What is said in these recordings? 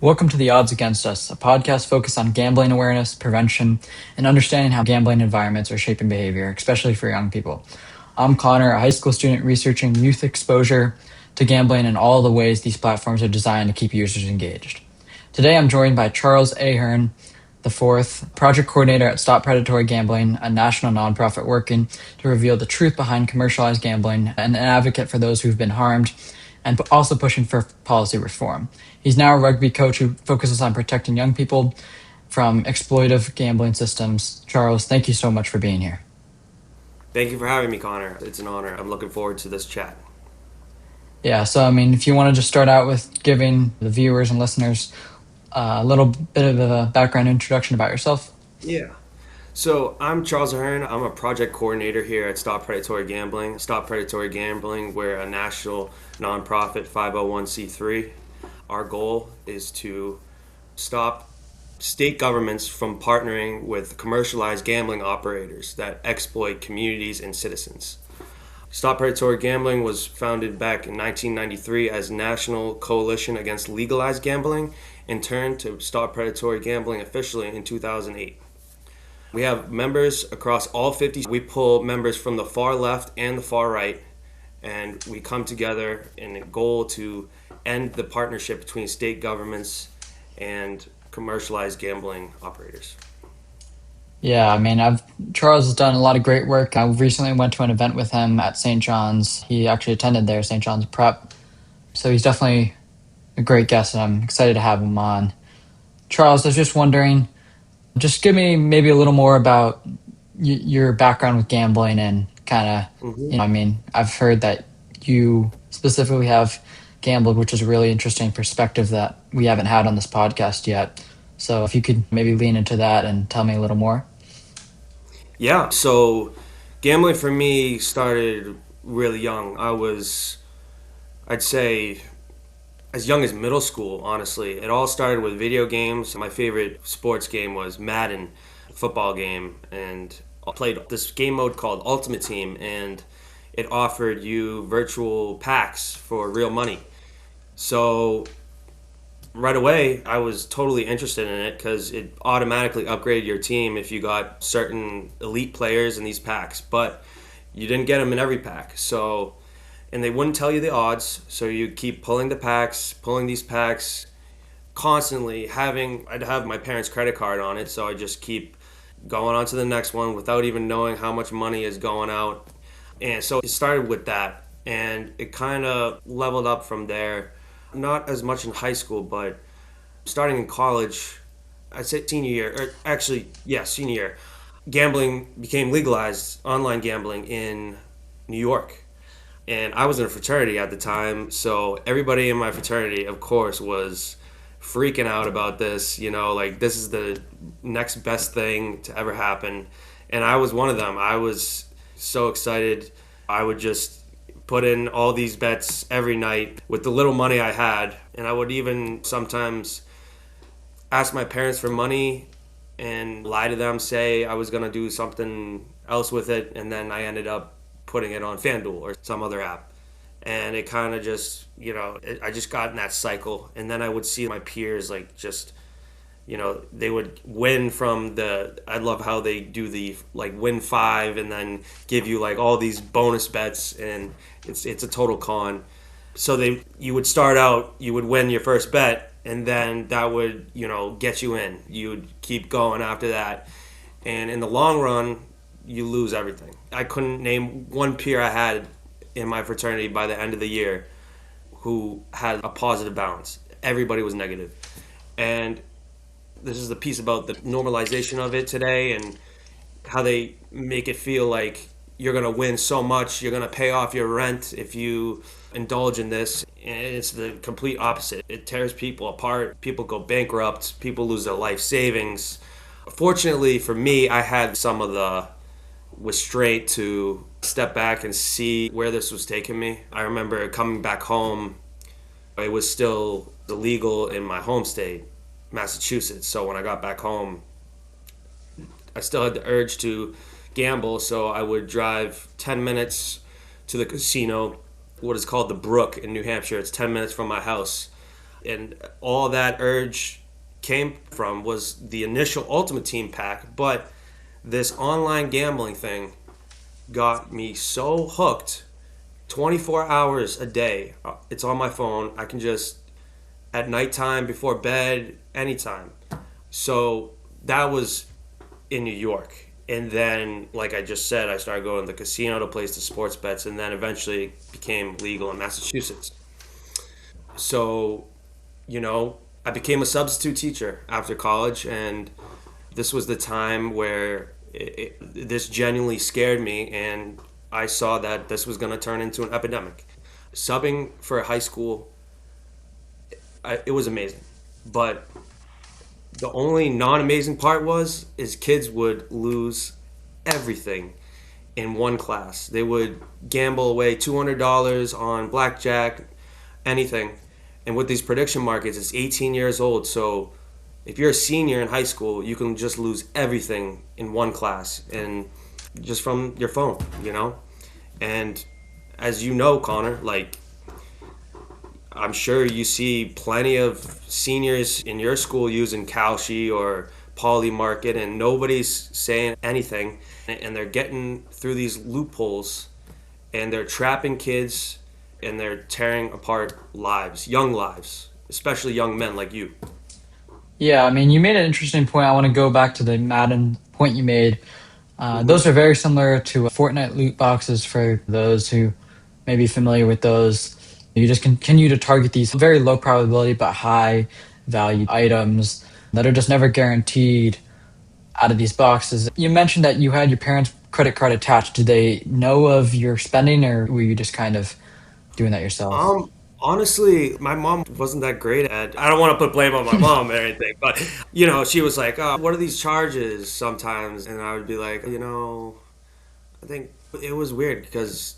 Welcome to The Odds Against Us, a podcast focused on gambling awareness, prevention, and understanding how gambling environments are shaping behavior, especially for young people. I'm Connor, a high school student researching youth exposure to gambling and all the ways these platforms are designed to keep users engaged. Today, I'm joined by Charles Ahern IV, project coordinator at Stop Predatory Gambling, a national nonprofit working to reveal the truth behind commercialized gambling, and an advocate for those who've been harmed, and also pushing for policy reform. He's now a rugby coach who focuses on protecting young people from exploitive gambling systems. Charles, thank you so much for being here. Thank you for having me, Connor. It's an honor. I'm looking forward to this chat. Yeah, so if you want to just start out with giving the viewers and listeners a little bit of a background introduction about yourself. Yeah. So I'm Charles Ahern. I'm a project coordinator here at Stop Predatory Gambling. Stop Predatory Gambling, we're a national nonprofit 501c3. Our goal is to stop state governments from partnering with commercialized gambling operators that exploit communities and citizens. Stop Predatory Gambling was founded back in 1993 as National Coalition Against Legalized Gambling and turned to Stop Predatory Gambling officially in 2008. We have members across all 50. We pull members from the far left and the far right, and we come together in a goal to end the partnership between state governments and commercialized gambling operators. Yeah, Charles has done a lot of great work. I recently went to an event with him at St. John's. He actually attended there, St. John's Prep. So he's definitely a great guest, and I'm excited to have him on. Charles, I was just wondering, just give me maybe a little more about your background with gambling and kind of, I've heard that you specifically have gambled, which is a really interesting perspective that we haven't had on this podcast yet. So if you could maybe lean into that and tell me a little more. Yeah, so gambling for me started really young. I'd say, as young as middle school, honestly. It all started with video games. My favorite sports game was Madden, football game, and I played this game mode called Ultimate Team, and it offered you virtual packs for real money. So right away, I was totally interested in it because it automatically upgraded your team if you got certain elite players in these packs, but you didn't get them in every pack. And they wouldn't tell you the odds, so you keep pulling these packs constantly. I'd have my parents' credit card on it, so I just keep going on to the next one without even knowing how much money is going out. And so it started with that, and it kind of leveled up from there. Not as much in high school, but starting in college, I'd say senior year, senior year, gambling became legalized, online gambling in New York. And I was in a fraternity at the time, so everybody in my fraternity, of course, was freaking out about this, like this is the next best thing to ever happen. And I was one of them. I was so excited. I would just put in all these bets every night with the little money I had. And I would even sometimes ask my parents for money and lie to them, say I was going to do something else with it. And then I ended up putting it on FanDuel or some other app. And it kind of just, I just got in that cycle. And then I would see my peers they would win I love how they do the win 5 and then give you all these bonus bets, and it's a total con. So you would start out, you would win your first bet, and then that would, get you in. You would keep going after that. And in the long run, you lose everything. I couldn't name one peer I had in my fraternity by the end of the year who had a positive balance. Everybody was negative. And this is the piece about the normalization of it today and how they make it feel like you're going to win so much, you're going to pay off your rent if you indulge in this. And it's the complete opposite. It tears people apart. People go bankrupt. People lose their life savings. Fortunately for me, I had some of the restraint to step back and see where this was taking me. I remember coming back home. It was still illegal in my home state, Massachusetts. So when I got back home, I still had the urge to gamble. So I would drive 10 minutes to the casino, what is called the Brook in New Hampshire. It's 10 minutes from my house. And all that urge came from was the initial Ultimate Team pack, but this online gambling thing got me so hooked. 24 hours a day. It's on my phone. I can just, at nighttime, before bed, anytime. So that was in New York. And then, like I just said, I started going to the casino to place the sports bets, and then eventually it became legal in Massachusetts. So, I became a substitute teacher after college, and this was the time where this genuinely scared me, and I saw that this was going to turn into an epidemic. Subbing for a high school, it was amazing, but the only non-amazing part is kids would lose everything in one class. They would gamble away $200 on blackjack, anything. And with these prediction markets, it's 18 years old. So if you're a senior in high school, you can just lose everything in one class and just from your phone. And as you know, Connor, like I'm sure you see plenty of seniors in your school using Kalshi or Poly Market, and nobody's saying anything. And they're getting through these loopholes, and they're trapping kids, and they're tearing apart young lives, especially young men like you. Yeah, I mean, you made an interesting point. I want to go back to the Madden point you made. Hmm. Those are very similar to Fortnite loot boxes for those who may be familiar with those. You just continue to target these very low probability but high value items that are just never guaranteed out of these boxes. You mentioned that you had your parents' credit card attached. Did they know of your spending, or were you just kind of doing that yourself? Honestly, my mom wasn't that great at. I don't want to put blame on my mom or anything, but she was like, "Oh, what are these charges?" Sometimes, and I would be like, I think it was weird because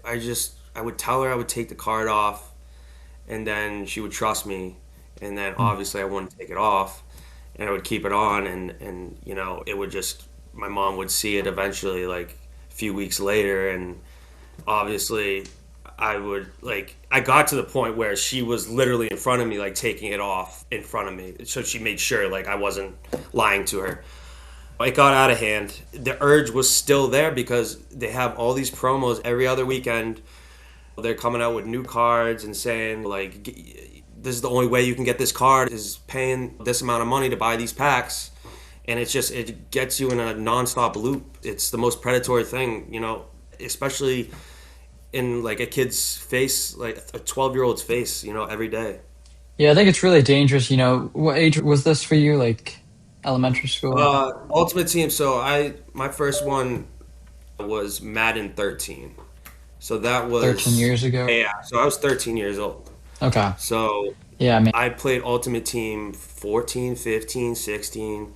I would tell her I would take the card off, and then she would trust me, and then obviously I wouldn't take it off, and I would keep it on, and it would just my mom would see it eventually, like a few weeks later, and obviously I got to the point where she was literally in front of me, like taking it off in front of me, so she made sure like I wasn't lying to her. It got out of hand. The urge was still there because they have all these promos every other weekend. They're coming out with new cards and saying like this is the only way you can get this card is paying this amount of money to buy these packs, and it gets you in a nonstop loop. It's the most predatory thing, especially in like a kid's face, like a 12-year-old's face, every day. Yeah, I think it's really dangerous. What age was this for you? Like elementary school? Ultimate Team. So my first one was Madden 13. So that 13 was years ago? yeah. So I was 13 years old. Okay. So Yeah, I mean, I played Ultimate Team 14, 15, 16,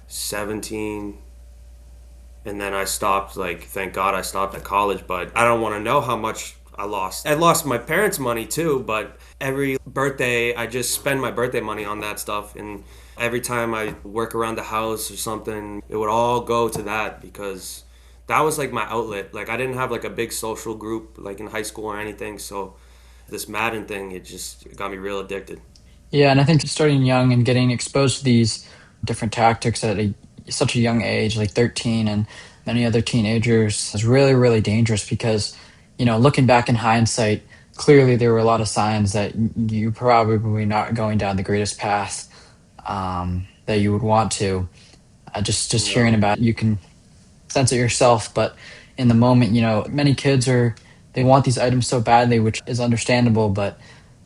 17, and then I stopped. Like, thank God I stopped at college. But I don't want to know how much I lost. I lost my parents' money too. But every birthday, I just spend my birthday money on that stuff. And every time I work around the house or something, it would all go to that because that was like my outlet. Like, I didn't have like a big social group like in high school or anything. So this Madden thing, it just got me real addicted. yeah, and I think starting young and getting exposed to these different tactics at such a young age, like 13 and many other teenagers, is really, really dangerous because, looking back in hindsight, clearly there were a lot of signs that you probably not going down the greatest path that you would want to. Just hearing No. about it, you can sense it yourself, but in the moment, many kids they want these items so badly, which is understandable, but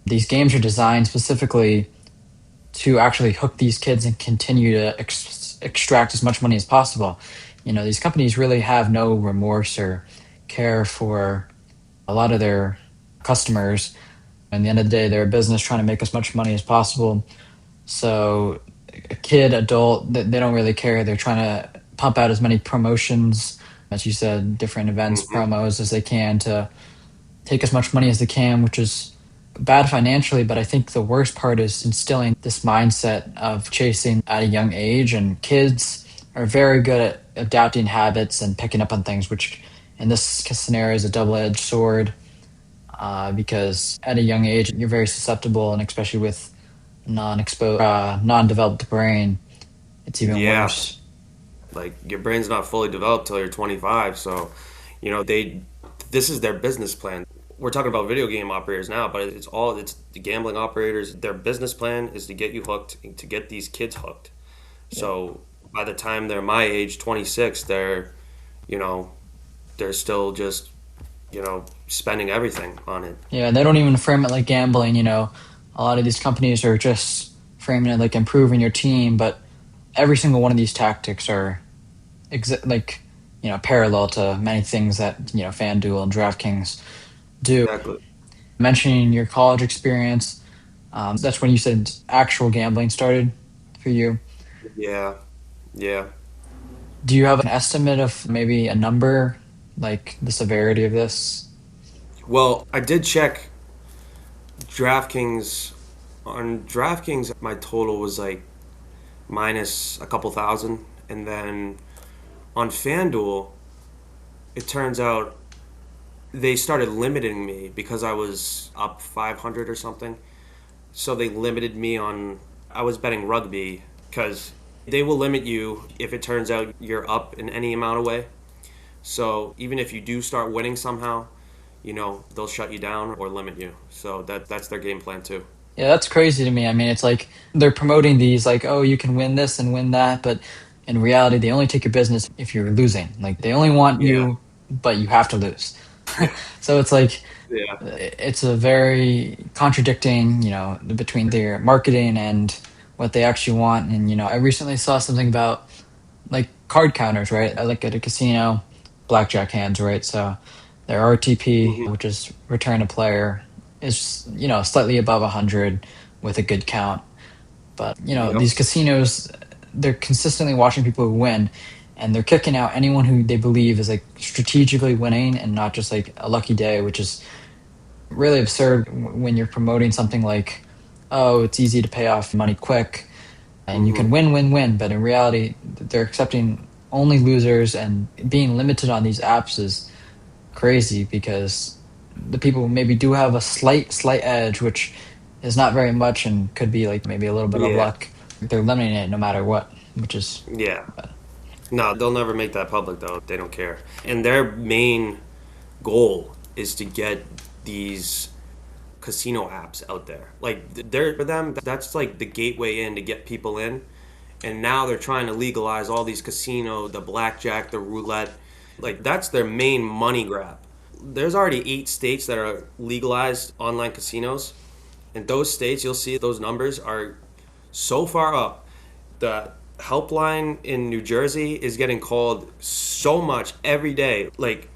these games are designed specifically to actually hook these kids and continue to extract as much money as possible. These companies really have no remorse or care for a lot of their customers. At the end of the day, they're a business trying to make as much money as possible. So, a kid, adult, they don't really care. They're trying to pump out as many promotions, as you said, different events, Hmm. promos as they can to take as much money as they can, which is bad financially. But I think the worst part is instilling this mindset of chasing at a young age. And kids are very good at adapting habits and picking up on things, which in this scenario is a double edged sword. because at a young age you're very susceptible, and especially with non-developed brain, it's even Yeah, worse. like your brain's not fully developed till you're 25, so they this is their business plan. We're talking about video game operators now, but it's the gambling operators. Their business plan is to get you hooked, to get these kids hooked. Yeah. So by the time they're my age, 26, you know, they're still just, spending everything on it. Yeah, they don't even frame it like gambling. A lot of these companies are just framing it like improving your team, but every single one of these tactics are like parallel to many things that FanDuel and DraftKings do. Exactly. Mentioning your college experience, that's when you said actual gambling started for you. Yeah. Yeah. Do you have an estimate of maybe a number, like the severity of this? Well, I did check DraftKings. On DraftKings, my total was like minus a couple thousand. And then on FanDuel, it turns out they started limiting me because I was up 500 or something. So they limited me on, I was betting rugby because they will limit you if it turns out you're up in any amount of way. So even if you do start winning somehow, they'll shut you down or limit you. So that's their game plan too. Yeah, that's crazy to me. I mean, it's like they're promoting these like, oh, you can win this and win that, but in reality, they only take your business if you're losing. Like they only want Yeah. you, but you have to lose. Yeah. So it's like Yeah. it's a very contradicting, between their marketing and what they actually want. And I recently saw something about like card counters, right? I like at a casino, blackjack hands, right? So their RTP, Hmm. which is return to player, is slightly above 100 with a good count. But Yep. these casinos, they're consistently watching people who win, and they're kicking out anyone who they believe is like strategically winning and not just like a lucky day, which is really absurd when you're promoting something like, oh, it's easy to pay off money quick and you Hmm. can win, win, win. But in reality, they're accepting only losers, and being limited on these apps is crazy because the people maybe do have a slight edge, which is not very much and could be like maybe a little bit of Yeah. luck. They're limiting it no matter what, which is Yeah. No, they'll never make that public though. They don't care. And their main goal is to get these casino apps out there. Like they're for them, that's like the gateway in to get people in. And now they're trying to legalize all these casino, the blackjack, the roulette. Like that's their main money grab. There's already 8 states that are legalized online casinos. In those states, you'll see those numbers are so far up. The helpline in New Jersey is getting called so much every day. Like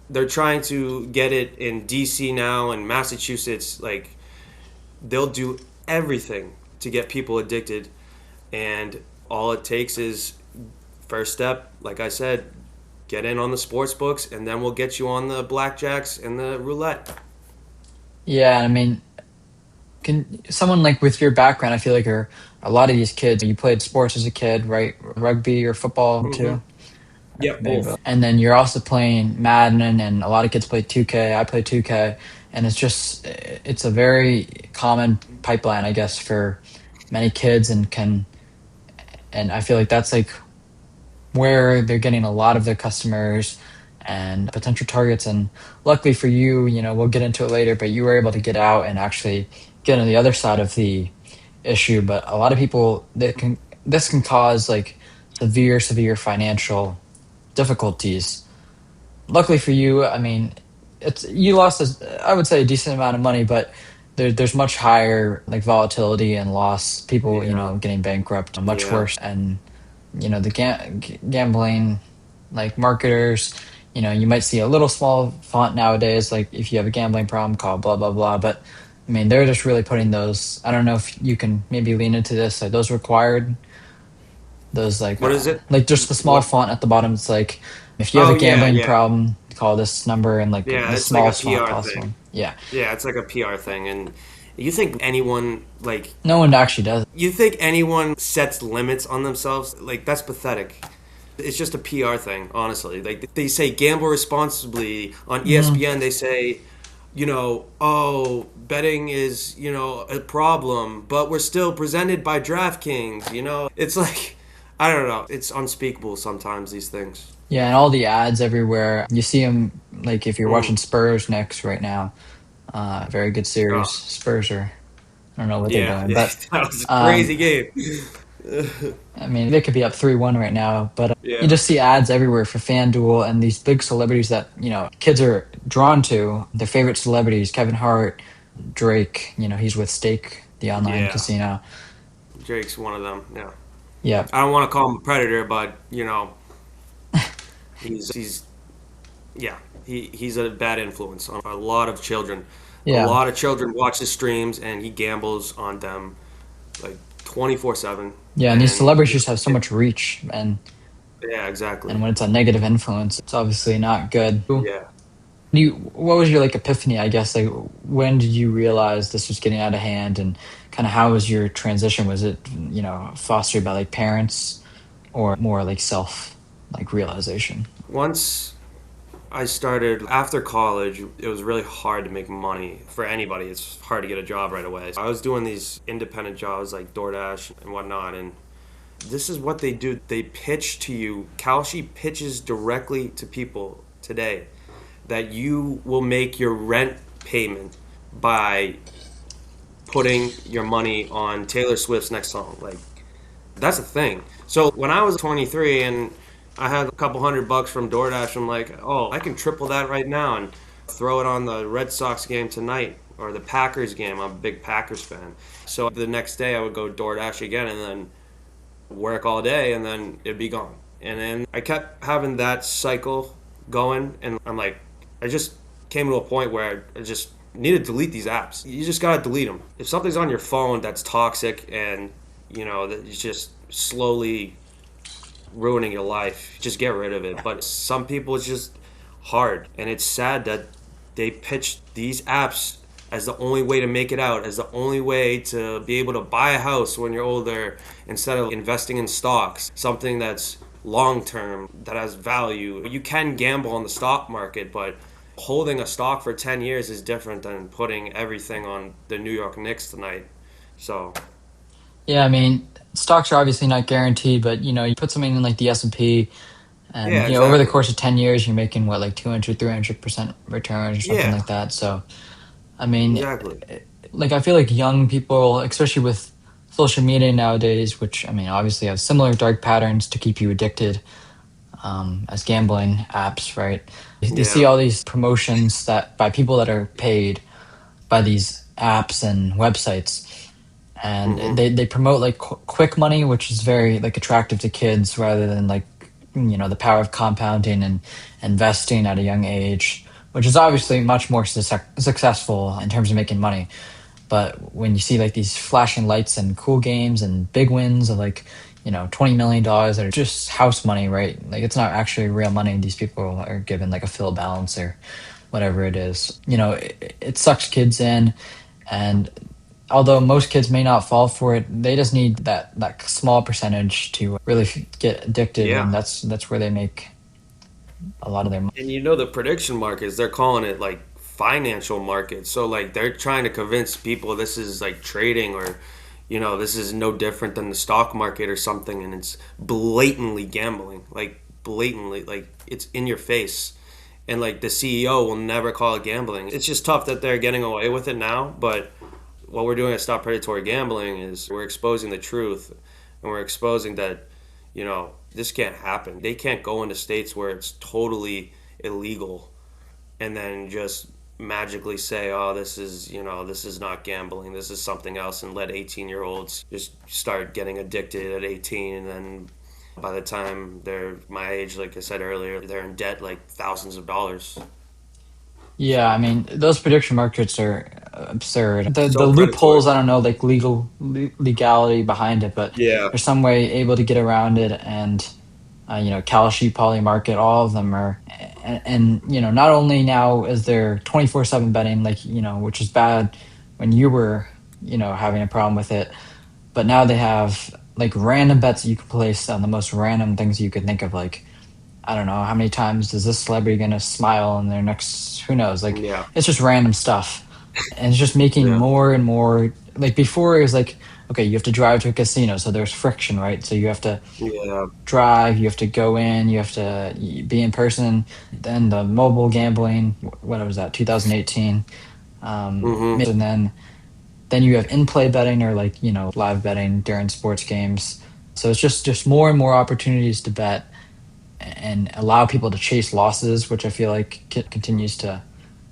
they're trying to get it in DC now and Massachusetts. Like they'll do everything to get people addicted, and all it takes is first step, like I said, get in on the sports books, and then we'll get you on the blackjacks and the roulette. yeah. I mean, can someone like with your background? I feel like a lot of these kids. You played sports as a kid, right? Rugby or football Hmm. too. Yep, Maybe both. both. And then you're also playing Madden, and a lot of kids play 2K. I play 2K, and it's a very common pipeline, I guess, for many kids, and I feel like that's like where they're getting a lot of their customers and potential targets. And luckily for you, we'll get into it later, but you were able to get out and actually get on the other side of the issue. But a lot of people this can cause like severe financial difficulties. Luckily for you, I mean, it's you lost I would say a decent amount of money, but there's much higher like volatility and loss. People, Yeah, getting bankrupt, much yeah, worse. And the gambling like marketers, you might see a little small font nowadays, like if you have a gambling problem, call blah blah blah. But I mean, they're just really putting those. I don't know if you can maybe lean into this. Like those required those what is it? like just the small What? font at the bottom. It's like if you have Oh a yeah, gambling yeah, problem, call this number and like yeah. the It's like a smallest font PR possible. thing. Yeah, Yeah, it's like a PR thing. And you think anyone like no one actually does. you think anyone sets limits on themselves? Like that's pathetic. It's just a PR thing, honestly. Like they say gamble responsibly on Mm, ESPN. They say oh, betting is, a problem, but we're still presented by DraftKings. It's like, I don't know. It's unspeakable sometimes, these things. Yeah, and all the ads everywhere. You see them like if you're Mm. watching Spurs next right now. Very good series. Oh, Spurs are, I don't know what they're yeah. doing, Yeah. but That was a um, crazy game. I mean, they could be up 3-1 right now, but you Yeah. just see ads everywhere for FanDuel and these big celebrities that, kids are drawn to, their favorite celebrities, Kevin Hart, Drake, he's with Stake, the online Yeah. casino. Drake's one of them. Yeah. Yeah. I don't want to call him a predator, but, he's yeah, he's a bad influence on a lot of children. A Yeah. lot of children watch his streams, and he gambles on them like 24/7. Yeah, and these And celebrities just have so much reach, yeah, and exactly. when it's a negative influence, it's obviously not good. Yeah. What was your like epiphany, I guess? Like, when did you realize this was getting out of hand, and kind of how was your transition? Was it, fostered by like parents, or more like self, like realization? Once I started after college, it was really hard to make money for anybody. It's hard to get a job right away. I was doing these independent jobs like DoorDash and whatnot, and this is what they do. They pitch to you. Kalshi pitches directly to people today that you will make your rent payment by putting your money on Taylor Swift's next song. Like, that's a thing. So when I was 23 and I had a couple $100 from DoorDash, I'm like, oh, I can triple that right now and throw it on the Red Sox game tonight or the Packers game. I'm a big Packers fan. So the next day I would go DoorDash again and then work all day and then it'd be gone. And then I kept having that cycle going and I'm like, I just came to a point where I just need to delete these apps. You just gotta delete them. If something's on your phone that's toxic and that it's just slowly ruining your life, just get rid of it. But some people it's just hard, and it's sad that they pitch these apps as the only way to make it out, as the only way to be able to buy a house when you're older instead of investing in stocks, something that's long term, that has value. You can gamble on the stock market, but holding a stock for 10 years is different than putting everything on the New York Knicks tonight. So, Yeah, I mean, stocks are obviously not guaranteed, but you put something in like the S&P, yeah, and over the exactly. course of 10 years, you're making what, like 200, 300% returns or something Yeah, like that. So, I mean, exactly. like I feel like young people, especially with social media nowadays, which I mean, obviously have similar dark patterns to keep you addicted, as gambling apps, right? They see Yeah. all these promotions that by people that are paid by these apps and websites, and Hmm. they promote like quick money, which is very like attractive to kids rather than like the power of compounding and investing at a young age, which is obviously much more successful in terms of making money. But when you see like these flashing lights and cool games and big wins of like, $20 million that are just house money, right? Like it's not actually real money. These people are given like a fill balance or whatever it is. It sucks kids in. And although most kids may not fall for it, they just need that small percentage to really get addicted. Yeah. And that's where they make a lot of their money. And the prediction markets, they're calling it like financial markets. So like they're trying to convince people this is like trading or this is no different than the stock market or something and it's blatantly gambling. Like blatantly like it's in your face. And like the CEO will never call it gambling. It's just tough that they're getting away with it now, but what we're doing at Stop Predatory Gambling is we're exposing the truth and we're exposing that, this can't happen. They can't go into states where it's totally illegal and then just magically say, oh, this is not gambling. This is something else and let 18-year-olds just start getting addicted at 18 and then by the time they're my age, like I said earlier, they're in debt like thousands of dollars. Yeah, I mean, those prediction markets are absurd. The So loopholes, predatory. I don't know, like legality behind it, but Yeah. there's some way able to get around it. And Kalshi, Poly Market, all of them are, and not only now is there 24/7 betting, like which is bad when you were having a problem with it, but now they have like random bets that you can place on the most random things you could think of, like I don't know how many times is this celebrity gonna smile in their next, who knows? Like Yeah, it's just random stuff. And it's just making yeah, more and more, like before it was like, okay, you have to drive to a casino, so there's friction, right? So you have to yeah. drive, you have to go in, you have to be in person. Then the mobile gambling, what was that, 2018? Hmm. And then you have in-play betting or like, live betting during sports games. So it's just more and more opportunities to bet and allow people to chase losses, which I feel like continues to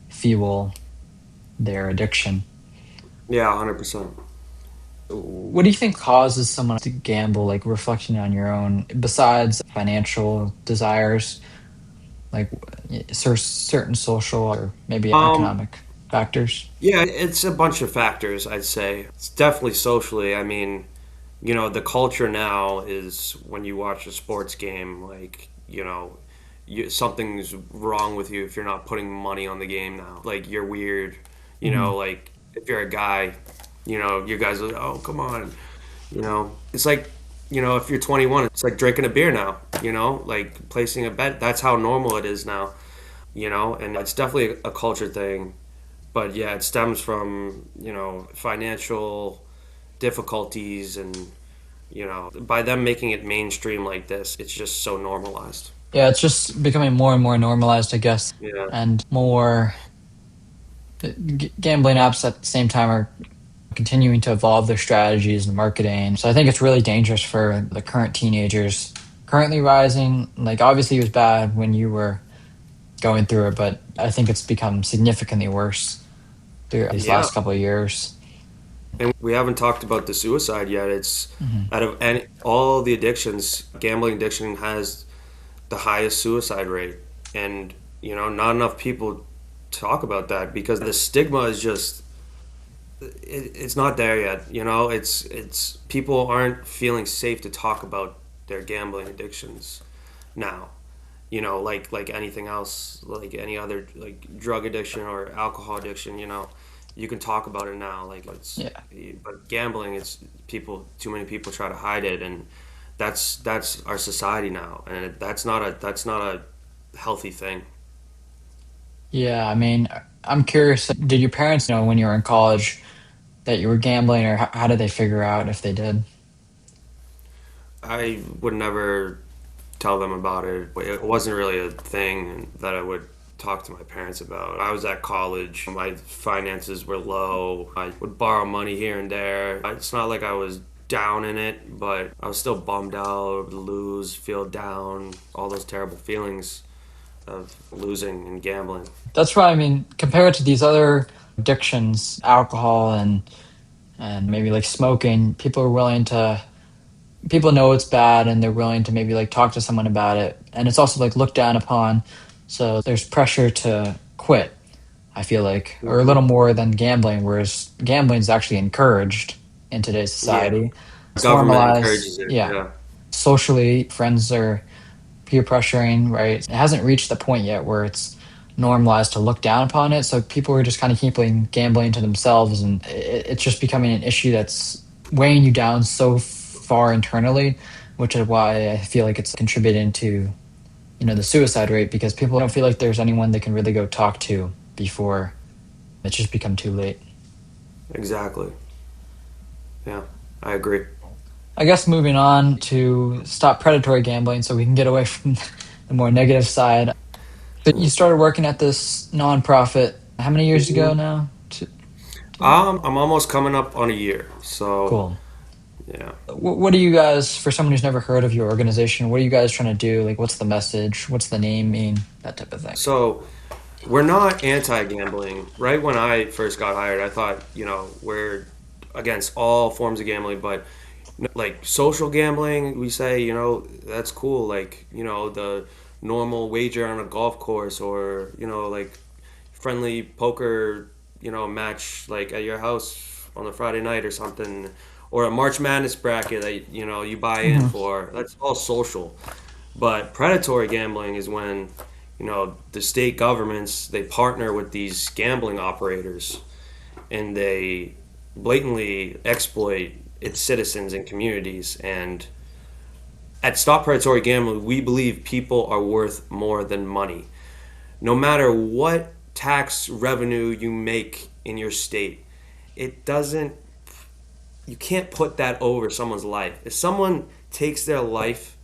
fuel their addiction. Yeah, 100%. What do you think causes someone to gamble, like reflecting on your own, besides financial desires, like certain social or maybe Um, economic factors? yeah, it's a bunch of factors, I'd say. It's definitely socially. I mean, the culture now is when you watch a sports game, like, something's wrong with you if you're not putting money on the game now. Like, you're weird. Mhm. Like, if you're a guy, you guys are like, oh, come on. It's like, if you're 21, it's like drinking a beer now, like placing a bet. That's how normal it is now, and it's definitely a culture thing. But yeah, it stems from, financial difficulties and, by them making it mainstream like this, it's just so normalized. Yeah, it's just becoming more and more normalized, I guess, Yeah. and more gambling apps at the same time are continuing to evolve their strategies and marketing. So I think it's really dangerous for the current teenagers currently rising. Like obviously it was bad when you were going through it, but I think it's become significantly worse through these Yeah. last couple of years. And we haven't talked about the suicide yet. It's Mhm. out of all the addictions, gambling addiction has the highest suicide rate. And, not enough people talk about that because the stigma is just it's not there yet. It's people aren't feeling safe to talk about their gambling addictions now. Like anything else, like any other like drug addiction or alcohol addiction. You can talk about it now. Like it's Yeah. but gambling, it's people. Too many people try to hide it, and that's our society now, and that's not a healthy thing. Yeah, I mean, I'm curious, did your parents know when you were in college that you were gambling, or how did they figure out if they did? I would never tell them about it. It wasn't really a thing that I would talk to my parents about. I was at college, my finances were low. I would borrow money here and there. It's not like I was down in it, but I was still bummed out, lose, feel down, all those terrible feelings of losing and gambling. That's why, I mean, compared to these other addictions, alcohol and maybe like smoking, people know it's bad and they're willing to maybe like talk to someone about it. And it's also like looked down upon. So there's pressure to quit, I feel like, or a Hmm. little more than gambling, whereas gambling is actually encouraged in today's Yeah, society. It's government normalized. encourages it. Yeah. Yeah, Socially, friends are peer pressuring, right? It hasn't reached the point yet where it's normalized to look down upon it. So people are just kind of keeping gambling to themselves, and it's just becoming an issue that's weighing you down so far internally, which is why I feel like it's contributing to the suicide rate because people don't feel like there's anyone they can really go talk to before it's just become too late. exactly. Yeah, I agree. I guess moving on to stop predatory gambling so we can get away from the more negative side. So you started working at this nonprofit how many years ago Hmm. now? I'm almost coming up on a year, so Cool. yeah. What do you guys, for someone who's never heard of your organization, what are you guys trying to do? Like, what's the message? What's the name mean? That type of thing. So we're not anti-gambling. Right when I first got hired, I thought, we're against all forms of gambling, but like social gambling, we say, that's cool. Like, the normal wager on a golf course or, like friendly poker, match like at your house on a Friday night or something, or a March Madness bracket that, you buy in Hmm. for. That's all social. But predatory gambling is when, the state governments they partner with these gambling operators and they blatantly exploit its citizens and communities. And At Stop Predatory Gambling, we believe people are worth more than money. No matter what tax revenue you make in your state, it doesn't, you can't put that over someone's life. If someone takes their life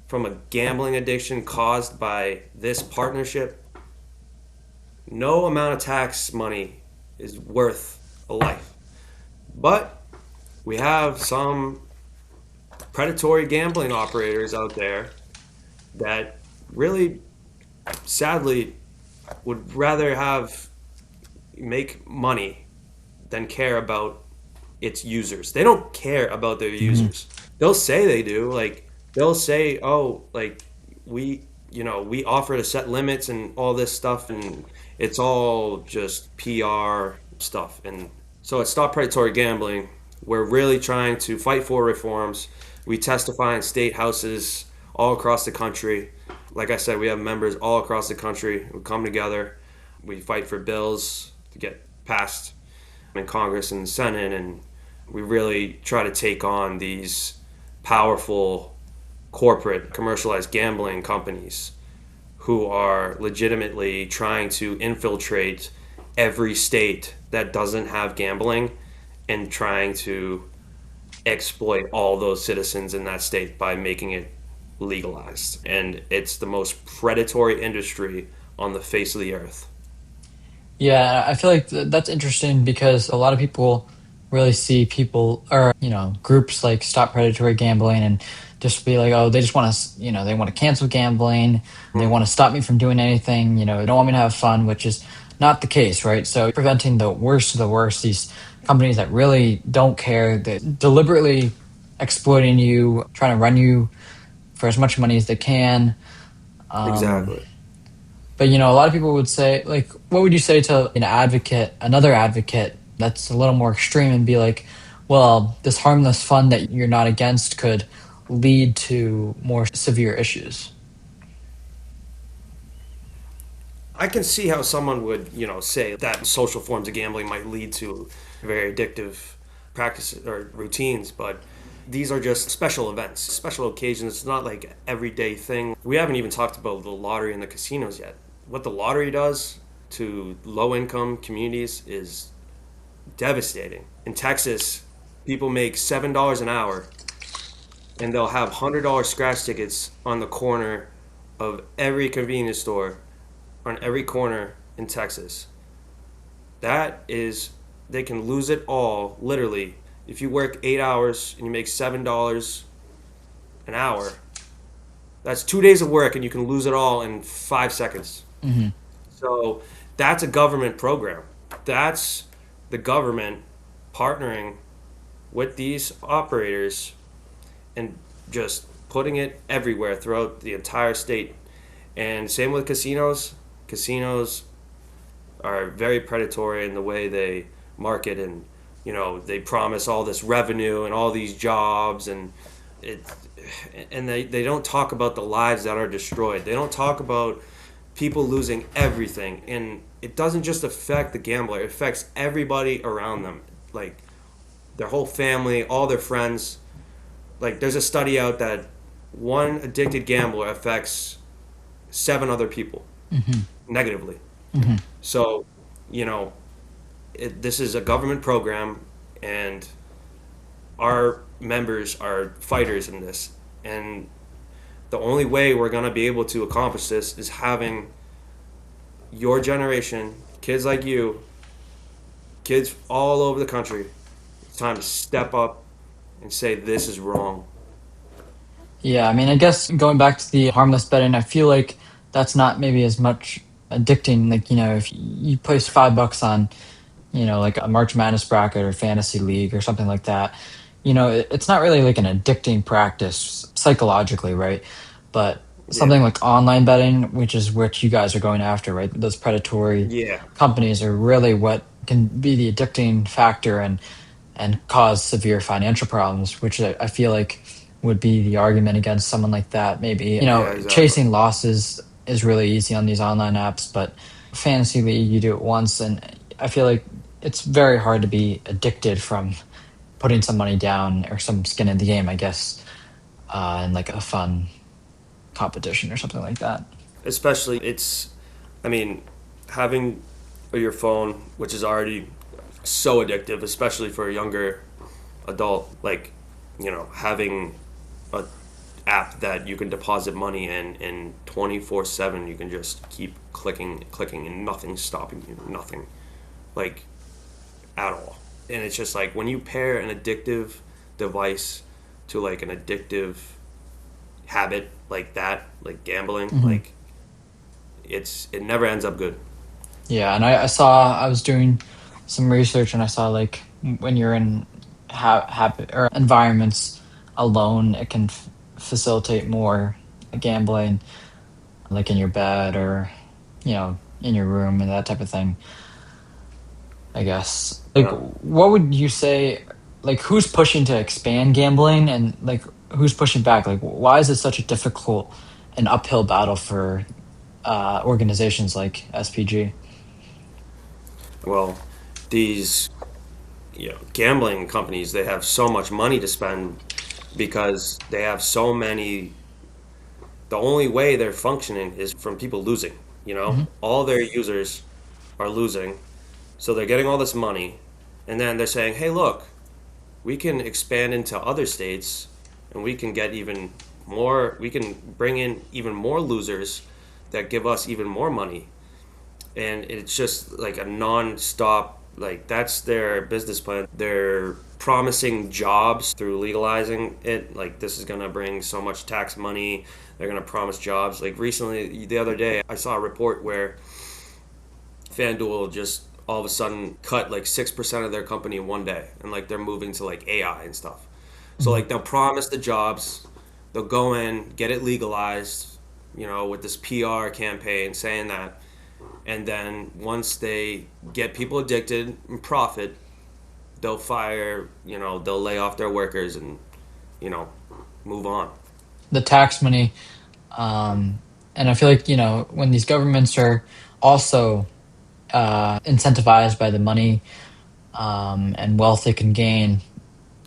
from a gambling addiction caused by this partnership, no amount of tax money is worth a life. But we have some predatory gambling operators out there that really, sadly, would rather have make money than care about its users. They don't care about their users. They'll say they do. Like they'll say, "Oh, like we offer to set limits and all this stuff," and it's all just PR stuff. And so at Stop Predatory Gambling, we're really trying to fight for reforms. We testify in state houses all across the country. Like I said, we have members all across the country. We come together. We fight for bills to get passed in Congress and the Senate, and we really try to take on these powerful corporate commercialized gambling companies who are legitimately trying to infiltrate every state that doesn't have gambling and trying to exploit all those citizens in that state by making it legalized. And it's the most predatory industry on the face of the earth. Yeah, I feel like that's interesting because a lot of people really see people or, groups like Stop Predatory Gambling and just be like, oh, they just want to, they want to cancel gambling. They want to stop me from doing anything, they don't want me to have fun, which is not the case, right? So preventing the worst of the worst, these companies that really don't care, that deliberately exploiting you, trying to run you for as much money as they can. Um, Exactly. but a lot of people would say, like, what would you say to another advocate that's a little more extreme, and be like, well, this harmless fun that you're not against could lead to more severe issues. I can see how someone would, say that social forms of gambling might lead to very addictive practices or routines, but these are just special events, special occasions. It's not like an everyday thing. We haven't even talked about the lottery and the casinos yet. What the lottery does to low income communities is devastating. In Texas, people make $7 an hour and they'll have $100 scratch tickets on the corner of every convenience store on every corner in Texas. That is, they can lose it all, literally. If you work 8 hours and you make $7 an hour, that's 2 days of work and you can lose it all in 5 seconds. Hmm. So that's a government program. That's the government partnering with these operators and just putting it everywhere throughout the entire state. And same with casinos. Casinos are very predatory in the way they market, and they promise all this revenue and all these jobs, and it and they don't talk about the lives that are destroyed. They don't talk about people losing everything, and it doesn't just affect the gambler, it affects everybody around them, like their whole family, all their friends. Like there's a study out that one addicted gambler affects 7 other people Hmm. negatively. Hmm. So, this is a government program, and our members are fighters in this. And the only way we're going to be able to accomplish this is having your generation, kids like you, kids all over the country, it's time to step up and say this is wrong. Yeah, I mean, I guess going back to the harmless betting, I feel like that's not maybe as much addicting. Like, if you place $5 on, like a March Madness bracket or fantasy league or something like that, it's not really like an addicting practice psychologically, right? But Yeah. something like online betting, which is what you guys are going after, right? Those predatory Yeah. companies are really what can be the addicting factor and cause severe financial problems, which I feel like would be the argument against someone like that. Maybe, Yeah, exactly. chasing losses is really easy on these online apps, but fantasy league, you do it once, and I feel like it's very hard to be addicted from putting some money down or some skin in the game, I guess. in like a fun competition or something like that. Especially, I mean, having your phone, which is already so addictive, especially for a younger adult, like, having a app that you can deposit money in and 24/7 you can just keep clicking and nothing's stopping you, nothing, like, at all. And it's just like when you pair an addictive device to like an addictive habit like that, like gambling, Hmm. like it never ends up good. Yeah, and I was doing some research and I saw like when you're in habit or environments alone, it can facilitate more gambling, like in your bed or in your room and that type of thing. I guess. Like, Yeah. what would you say? Like, who's pushing to expand gambling, and like who's pushing back? Like, why is it such a difficult and uphill battle for organizations like SPG? Well, these gambling companies, they have so much money to spend because they have so many. The only way they're functioning is from people losing. Hmm. All their users are losing, so they're getting all this money, and then they're saying, "Hey, look, we can expand into other states, and we can get even more. We can bring in even more losers that give us even more money." And it's just like a non-stop, like, that's their business plan. They're promising jobs through legalizing it, like this is going to bring so much tax money. They're going to promise jobs. Like recently, the other day, I saw a report where FanDuel just all of a sudden cut like 6% of their company in one day, and like they're moving to like AI and stuff. So Hmm. like they'll promise the jobs, they'll go in, get it legalized, with this PR campaign saying that, and then once they get people addicted and profit, they'll fire, they'll lay off their workers and, you know, move on. The tax money, and I feel like when these governments are also incentivized by the money and wealth they can gain.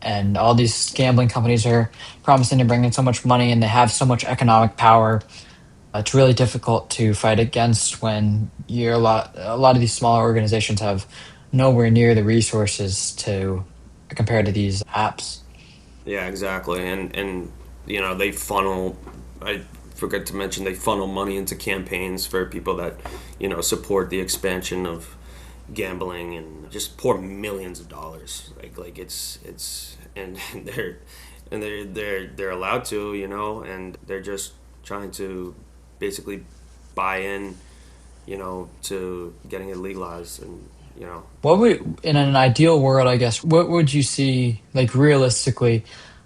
And all these gambling companies are promising to bring in so much money and they have so much economic power. It's really difficult to fight against when a lot of these smaller organizations have nowhere near the resources to compare to these apps. Yeah, exactly. And they funnel. I forgot to mention they funnel money into campaigns for people that support the expansion of gambling and just pour millions of dollars. Like it's and they're allowed to, and they're just trying to basically buy in, to getting it legalized and. What would, in an ideal world, I guess, what would you see, like realistically,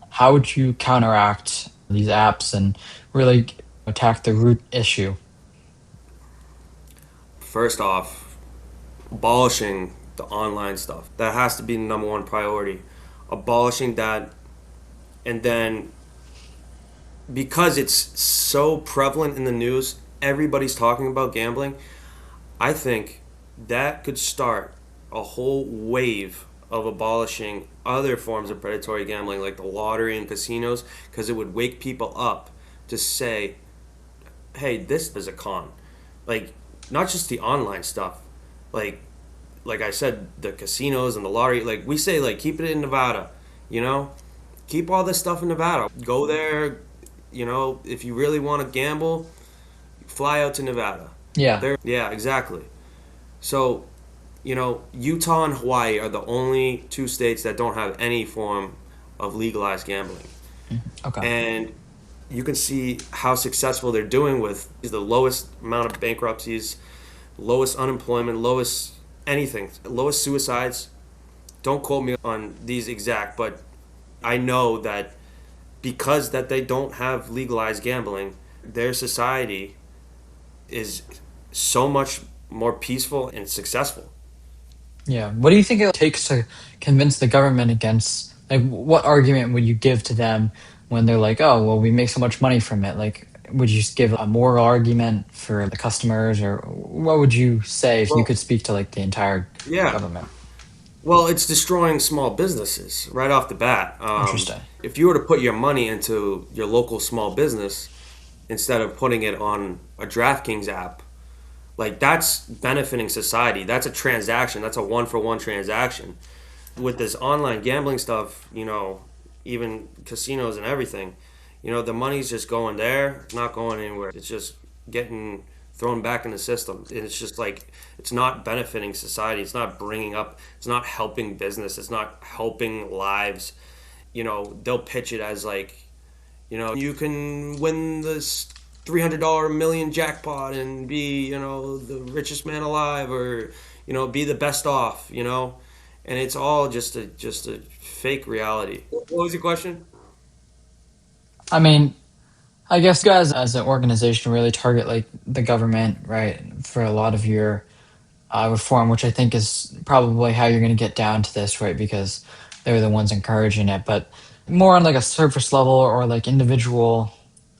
how would you counteract these apps and really attack the root issue? First off, abolishing the online stuff. That has to be the number one priority. Abolishing that, and then because it's so prevalent in the news, everybody's talking about gambling. I think that could start a whole wave of abolishing other forms of predatory gambling like the lottery and casinos, because it would wake people up to say, hey, this is a con. Like, not just the online stuff. Like like I said, the casinos and the lottery, like we say, like keep it in Nevada, you know? Keep all this stuff in Nevada. Go there, if you really want to gamble, fly out to Nevada. Yeah. There, yeah, exactly. So, Utah and Hawaii are the only two states that don't have any form of legalized gambling. Mhm. Okay. And you can see how successful they're doing with the lowest amount of bankruptcies, lowest unemployment, lowest anything, lowest suicides. Don't quote me on these exact, but I know that because that they don't have legalized gambling, their society is so much more peaceful and successful. Yeah. What do you think it takes to convince the government against, like, what argument would you give to them when they're like, oh, well, we make so much money from it? Like, would you just give a moral argument for the customers, or what would you say if you Well, could speak to like the entire yeah. government? Well, it's destroying small businesses right off the bat. Interesting. If you were to put your money into your local small business instead of putting it on a DraftKings app, like that's benefiting society. That's a transaction. That's a one for one transaction. With this online gambling stuff, even casinos and everything, the money's just going there, not going anywhere. It's just getting thrown back in the system. And it's just like, it's not benefiting society. It's not bringing up, it's not helping business. It's not helping lives. They'll pitch it as like, you can win this $300 million jackpot and be, the richest man alive, or, be the best off, and it's all just a fake reality. What was your question? I mean, I guess you guys as an organization really target like the government, right, for a lot of your reform, which I think is probably how you're going to get down to this, right? Because they're the ones encouraging it. But more on like a surface level or like individual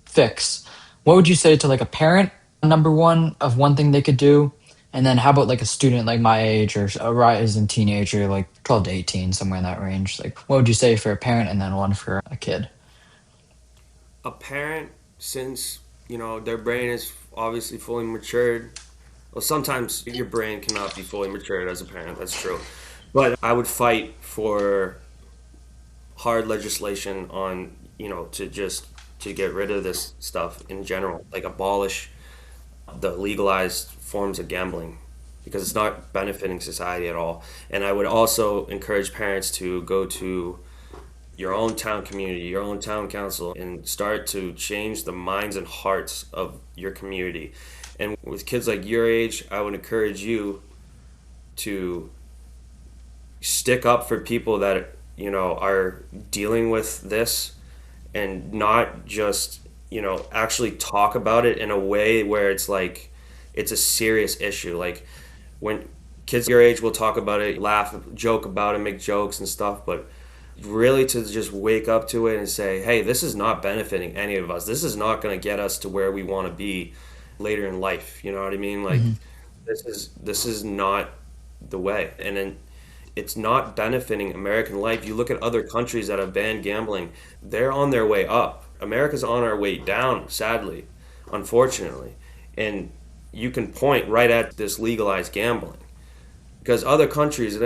fix, what would you say to like a parent, number one, of one thing they could do? And then how about like a student like my age or a rising teenager, like 12 to 18, somewhere in that range? Like, what would you say for a parent and then one for a kid? A parent, since, their brain is obviously fully matured. Well, sometimes your brain cannot be fully matured as a parent, that's true. But I would fight for hard legislation on, to get rid of this stuff in general, like abolish the legalized forms of gambling, because it's not benefiting society at all. And I would also encourage parents to go to your own town community, your own town council, and start to change the minds and hearts of your community. And with kids like your age, I would encourage you to stick up for people that are dealing with this, and not just actually talk about it in a way where it's like it's a serious issue. Like when kids your age will talk about it, laugh, joke about it, make jokes and stuff, but really to just wake up to it and say, hey, this is not benefiting any of us. This is not going to get us to where we want to be later in life. You know what I mean? Like Mhm. this is not the way. And then it's not benefiting American life. You look at other countries that have banned gambling, they're on their way up. America's on our way down, sadly, unfortunately. And you can point right at this legalized gambling, because other countries,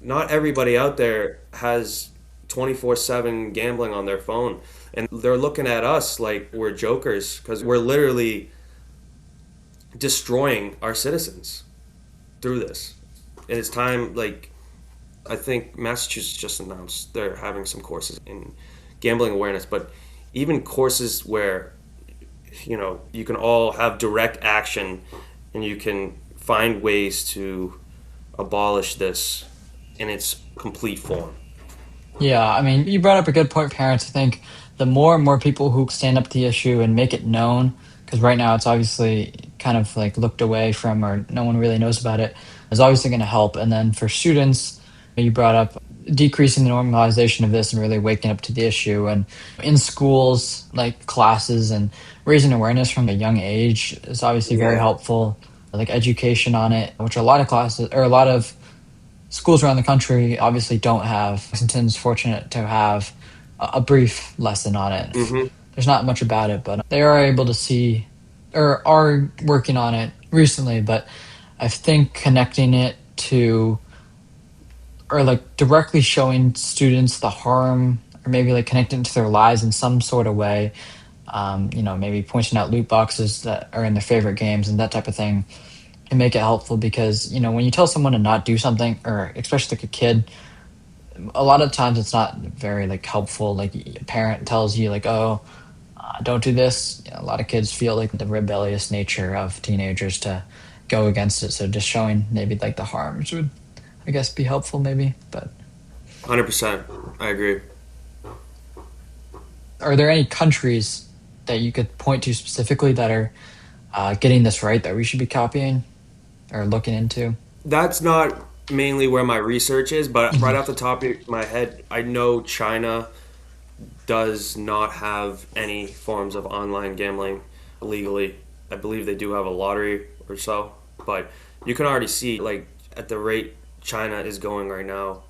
not everybody out there has 24/7 gambling on their phone. And they're looking at us like we're jokers, because we're literally destroying our citizens through this. And it's time, like, I think Massachusetts just announced they're having some courses in gambling awareness, but even courses where, you can all have direct action and you can find ways to abolish this in its complete form. Yeah, I mean, you brought up a good point, parents. I think the more and more people who stand up to the issue and make it known, because right now it's obviously kind of like looked away from or no one really knows about it, is obviously going to help. And then for students, you brought up decreasing the normalization of this and really waking up to the issue. And in schools, like classes and raising awareness from a young age is obviously very Yeah. helpful. Like education on it, which a lot of classes or a lot of schools around the country obviously don't have. Lexington's fortunate to have a brief lesson on it. Hmm. There's not much about it, but they are able to see or are working on it recently. But I think connecting it to or like directly showing students the harm or maybe like connecting it to their lives in some sort of way, maybe pointing out loot boxes that are in their favorite games and that type of thing can make it helpful because when you tell someone to not do something or especially like a kid, a lot of times it's not very like helpful. Like a parent tells you like, oh, don't do this. A lot of kids feel like the rebellious nature of teenagers to go against it, so just showing maybe like the harms would, I guess, be helpful maybe. But 100%. I agree. are there any countries that you could point to specifically that are getting this right that we should be copying or looking into? That's not mainly where my research is, but right Mhm. off the top of my head, I know China does not have any forms of online gambling legally. I believe they do have a lottery or so, but you can already see, like, at the rate China is going right now,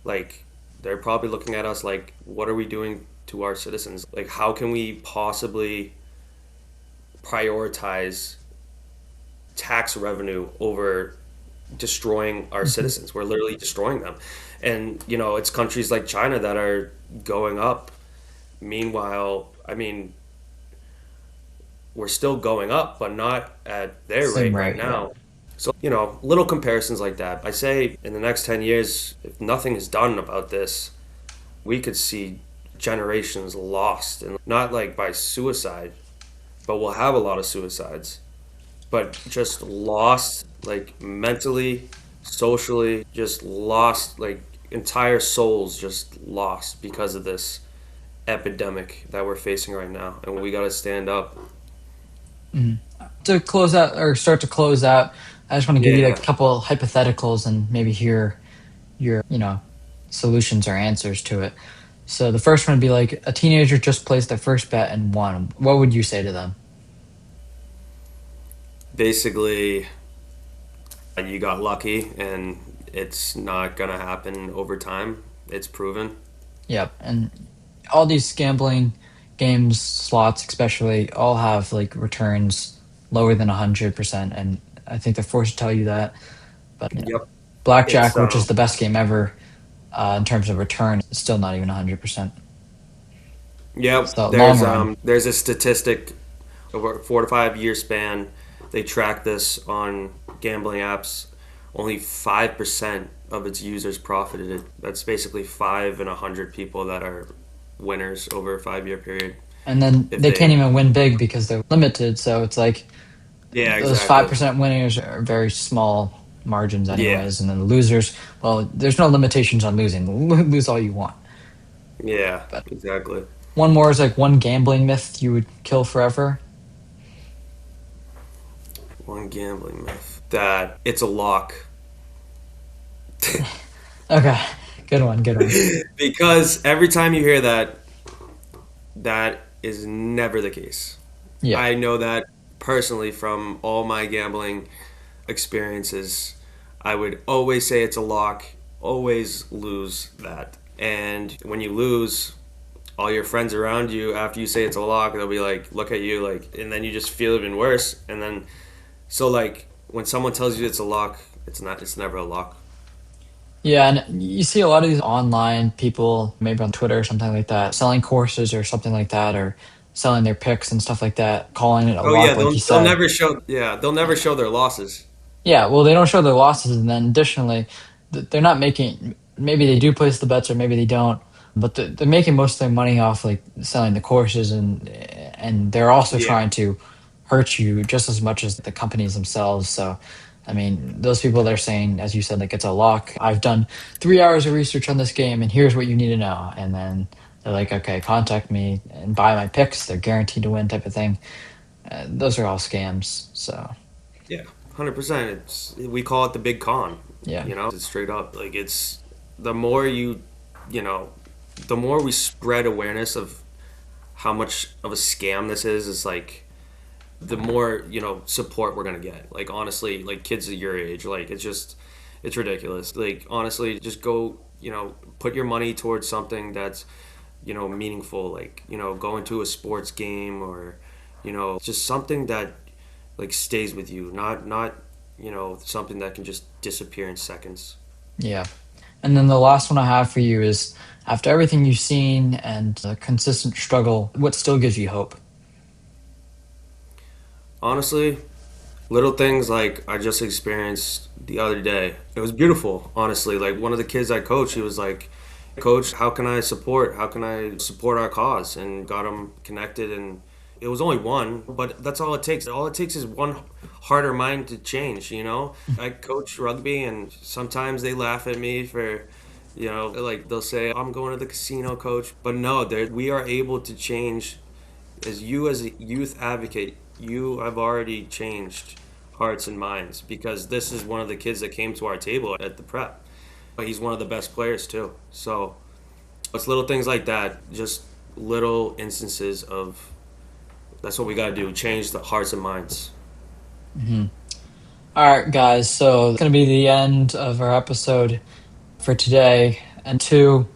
like they're probably looking at us like, what are we doing to our citizens? Like, how can we possibly prioritize tax revenue over destroying our Mhm. citizens? We're literally destroying them. And, it's countries like China that are going up. Meanwhile, I mean, we're still going up, but not at their Same rate right rate, yeah. now. So, little comparisons like that. I say in the next 10 years, if nothing is done about this, we could see generations lost, and not like by suicide, but we'll have a lot of suicides, but just lost, like mentally, socially, just lost, like entire souls just lost because of this epidemic that we're facing right now. And we got to stand up. Mhm. To close out or start to close out, I just want to give you like Yeah. a couple hypotheticals and maybe hear your, solutions or answers to it. So the first one would be like a teenager just placed their first bet and won. What would you say to them? Basically, you got lucky, and it's not going to happen over time. It's proven. Yep. And all these gambling games, slots especially, all have like returns lower than 100%. And I think they're forced to tell you that. But, Yep. It's blackjack, which is the best game ever in terms of return, is still not even 100%. Yep. So long There's run. there's a statistic over a 4 to 5 year span. They track this on gambling apps. Only 5% of its users profited. That's basically 5 in 100 people that are winners over a 5 year period. And then If they can't they, even win big because they're limited. So it's like yeah, those exactly. 5% winners are very small margins, Yeah, anyways. And then the losers, well, there's no limitations on losing. Lose all you want. yeah, But exactly. one more is like one gambling myth you would kill forever. One gambling myth that it's a lock. Okay, good one, good one. Because every time you hear that, that is never the case. Yeah, I know that personally from all my gambling experiences. I would always say it's a lock, always lose that. And when you lose, all your friends around you, after you say it's a lock, they'll be like, look at you, like, and then you just feel even worse. And then, so like, when someone tells you it's a lock, it's not, it's never a lock. yeah, and you see a lot of these online people, maybe on Twitter or something like that, selling courses or something like that, or selling their picks and stuff like that, calling it a Oh yeah, lock, like they'll you they'll said. never show yeah, they'll never show their losses. Yeah, well, they don't show their losses, and then additionally, they're not making. Maybe they do place the bets, or maybe they don't, but they're making most of their money off like selling the courses, and they're also Yeah. trying to hurt you just as much as the companies themselves. So, I mean, those people they're saying, as you said, like it's a lock. I've done 3 hours of research on this game, and here's what you need to know. And then they're like, okay, contact me and buy my picks. They're guaranteed to win, type of thing. Those are all scams. So, Yeah, 100%. It's we call it the big con. yeah. It's straight up like it's the more you know, the more we spread awareness of how much of a scam this is. It's like the more support we're gonna get. Like honestly, like kids at your age, like it's ridiculous. Like honestly, just go put your money towards something that's meaningful. Like going to a sports game or just something that like stays with you, not something that can just disappear in seconds. Yeah. And then the last one I have for you is after everything you've seen and the consistent struggle, what still gives you hope? Honestly, little things like I just experienced the other day. It was beautiful, honestly. Like one of the kids I coach, he was like, "Coach, how can I support? How can I support our cause?" And got him connected. And it was only one, but that's all it takes. All it takes is one harder mind to change. I coach rugby, and sometimes they laugh at me for, like they'll say, "I'm going to the casino, coach," but no, we are able to change. As a youth advocate, you have already changed hearts and minds because this is one of the kids that came to our table at the prep. But he's one of the best players too. So it's little things like that, just little instances of that's what we got to do, change the hearts and minds. Hmm. All right, guys. So it's going to be the end of our episode for today. And two,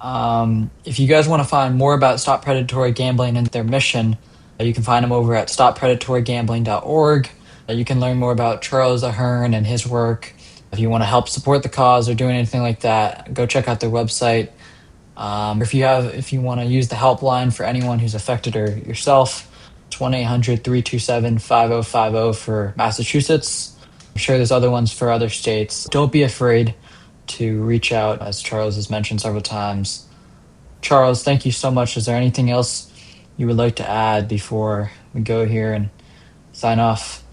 if you guys want to find more about Stop Predatory Gambling and their mission, you can find them over at stoppredatorygambling.org. You can learn more about Charles Ahern and his work. If you want to help support the cause or doing anything like that, go check out their website. If you want to use the helpline for anyone who's affected or yourself, it's 1-800-327-5050 for Massachusetts. I'm sure there's other ones for other states. Don't be afraid to reach out, as Charles has mentioned several times. Charles, thank you so much. Is there anything else you would like to add before we go here and sign off?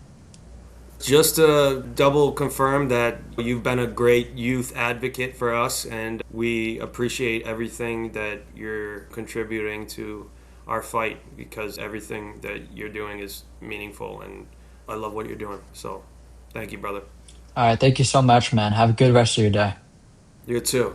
Just to double confirm that you've been a great youth advocate for us, and we appreciate everything that you're contributing to our fight because everything that you're doing is meaningful, and I love what you're doing. So, thank you, brother. All right, thank you so much, man. Have a good rest of your day. You too.